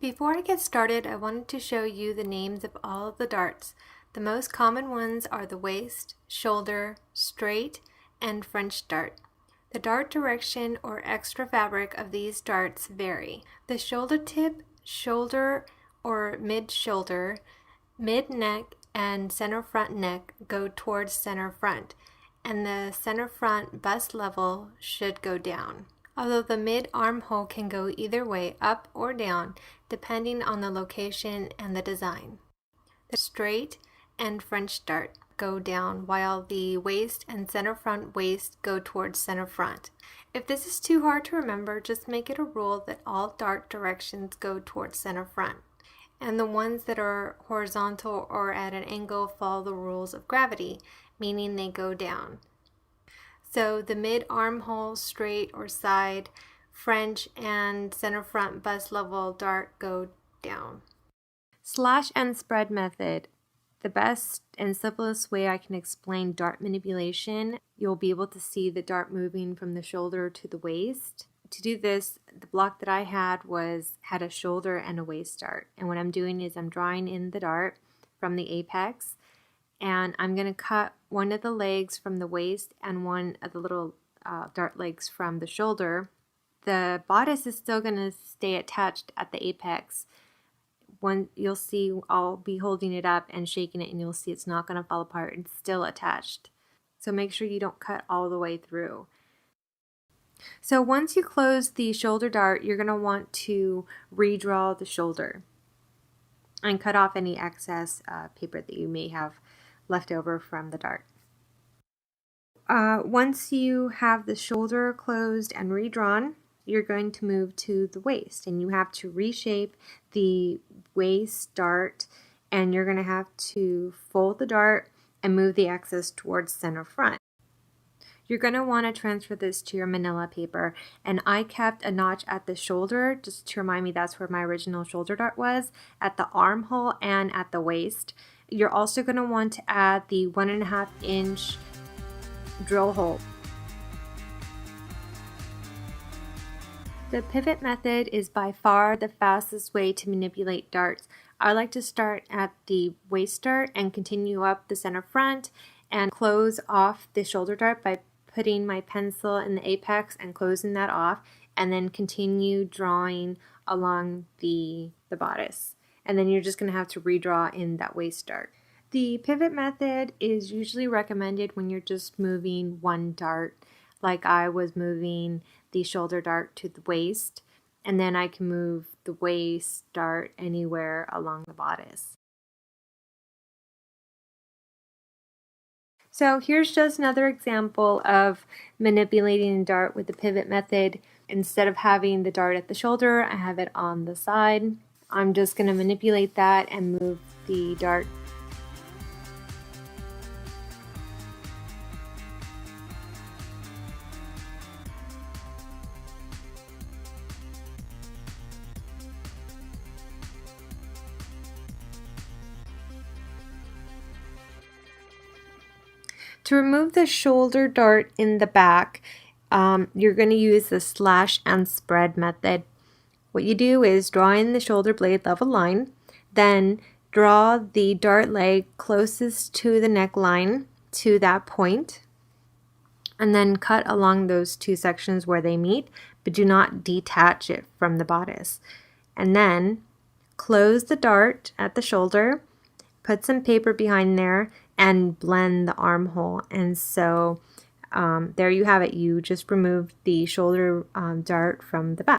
Before I get started, I wanted to show you the names of all of the darts. The most common ones are the waist, shoulder, straight, and French dart. The dart direction or extra fabric of these darts vary. The shoulder tip, shoulder or mid-shoulder, mid-neck, and center front neck go towards center front, and the center front bust level should go down. Although the mid-armhole can go either way, up or down, depending on the location and the design. The straight and French dart go down, while the waist and center front waist go towards center front. If this is too hard to remember, just make it a rule that all dart directions go towards center front, and the ones that are horizontal or at an angle follow the rules of gravity, meaning they go down. So the mid-armhole, straight or side, French, and center front bust level dart go down. Slash and spread method. The best and simplest way I can explain dart manipulation. You'll be able to see the dart moving from the shoulder to the waist. To do this, the block that I had a shoulder and a waist dart. And what I'm doing is I'm drawing in the dart from the apex, and I'm going to cut one of the legs from the waist and one of the little dart legs from the shoulder. The bodice is still going to stay attached at the apex. You'll see I'll be holding it up and shaking it, and you'll see it's not going to fall apart. It's still attached. So make sure you don't cut all the way through. So once you close the shoulder dart, you're going to want to redraw the shoulder and cut off any excess paper that you may have left over from the dart. Once you have the shoulder closed and redrawn, you're going to move to the waist, and you have to reshape the waist dart, and you're going to have to fold the dart and move the excess towards center front. You're going to want to transfer this to your manila paper, and I kept a notch at the shoulder just to remind me that's where my original shoulder dart was, at the armhole and at the waist. You're also going to want to add the 1.5 inch drill hole. The pivot method is by far the fastest way to manipulate darts. I like to start at the waist dart and continue up the center front and close off the shoulder dart by putting my pencil in the apex and closing that off, and then continue drawing along the bodice. And then you're just going to have to redraw in that waist dart. The pivot method is usually recommended when you're just moving one dart, like I was moving the shoulder dart to the waist, and then I can move the waist dart anywhere along the bodice. So here's just another example of manipulating a dart with the pivot method. Instead of having the dart at the shoulder, I have it on the side. I'm just going to manipulate that and move the dart. To remove the shoulder dart in the back, you're going to use the slash and spread method. What you do is draw in the shoulder blade level line, then draw the dart leg closest to the neckline to that point, and then cut along those two sections where they meet, but do not detach it from the bodice. And then close the dart at the shoulder, put some paper behind there, and blend the armhole. And so there you have it. You just removed the shoulder dart from the back.